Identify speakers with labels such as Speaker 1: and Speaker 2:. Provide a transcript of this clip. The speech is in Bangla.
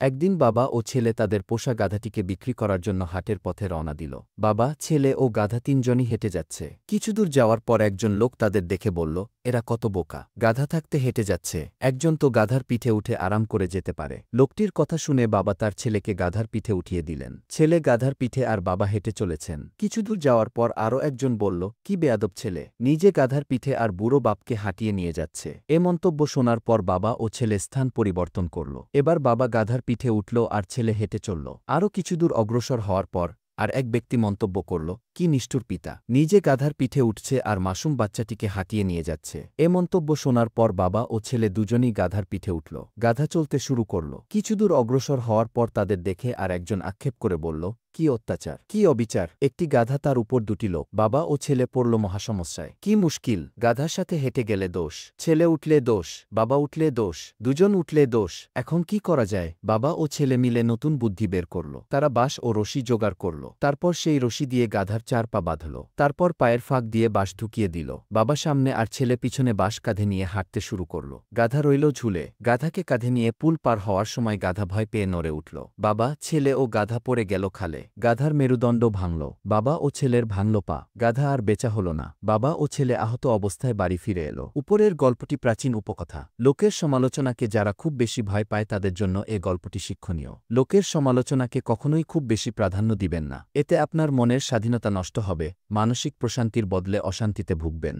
Speaker 1: একদিন বাবা ও ছেলে তাদের পোষা গাধাটিকে বিক্রি করার জন্য হাটের পথে রওনা দিল। বাবা, ছেলে ও গাধা তিনজনই হেঁটে যাচ্ছে। কিছুদূর যাওয়ার পর একজন লোক তাদের দেখে বলল, এরা কত বোকা, গাধা থাকতে হেঁটে যাচ্ছে, একজন তো গাধার পিঠে উঠে আরাম করে যেতে পারে। লোকটির কথা শুনে বাবা তার ছেলেকে গাধার পিঠে উঠিয়ে দিলেন। ছেলে গাধার পিঠে আর বাবা হেঁটে চলেছেন। কিছুদূর যাওয়ার পর আরও একজন বলল, কি বেয়াদব ছেলে, নিজে গাধার পিঠে আর বুড়ো বাপকে হাঁটিয়ে নিয়ে যাচ্ছে। এ মন্তব্য শোনার পর বাবা ও ছেলে স্থান পরিবর্তন করল। এবার বাবা গাধার পিঠে উঠল আর ছেলে হেঁটে চলল। আরও কিছুদূর অগ্রসর হওয়ার পর আর এক ব্যক্তি মন্তব্য করল, কি নিষ্ঠুর পিতা, নিজে গাধার পিঠে উঠছে আর মাসুম বাচ্চাটিকে হাঁটিয়ে নিয়ে যাচ্ছে। এ মন্তব্য শোনার পর বাবা ও ছেলে দুজনই গাধার পিঠে উঠল। গাধা চলতে শুরু করল। কিছুদূর অগ্রসর হওয়ার পর তাদের দেখে আর একজন আক্ষেপ করে বলল, কি অত্যাচার, কি অবিচার, একটি গাধা তার উপর দুটি লোক। বাবা ও ছেলে পড়ল মহাসমস্যায়। কি মুশকিল, গাধার সাথে হেঁটে গেলে দোষ, ছেলে উঠলে দোষ, বাবা উঠলে দোষ, দুজন উঠলে দোষ, এখন কি করা যায়? বাবা ও ছেলে মিলে নতুন বুদ্ধি বের করল। তারা বাঁশ ও রশি জোগাড় করল। তারপর সেই রশি দিয়ে গাধার 4 পা বাঁধল। তারপর পায়ের ফাঁক দিয়ে বাঁশ ঢুকিয়ে দিল। বাবা সামনে আর ছেলে পিছনে বাঁশ কাঁধে নিয়ে হাঁটতে শুরু করল। গাধা রইল ঝুলে। গাধাকে কাঁধে নিয়ে পুল পার হওয়ার সময় গাধা ভয় পেয়ে নড়ে উঠল। বাবা, ছেলে ও গাধা পড়ে গেল খালে। গাধার মেরুদণ্ড ভাঙল। বাবা ও ছেলের ভাঙল পা। গাধা আর বেচা হল না। বাবা ও ছেলে আহত অবস্থায় বাড়ি ফিরে এলো। উপরের গল্পটি প্রাচীন উপকথা। লোকের সমালোচনাকে যারা খুব বেশি ভয় পায় তাদের জন্য এ গল্পটি শিক্ষণীয়। লোকের সমালোচনাকে কখনোই খুব বেশি প্রাধান্য দিবেন না। এতে আপনার মনের স্বাধীনতা নষ্ট হবে, মানসিক প্রশান্তির বদলে অশান্তিতে ভুগবেন।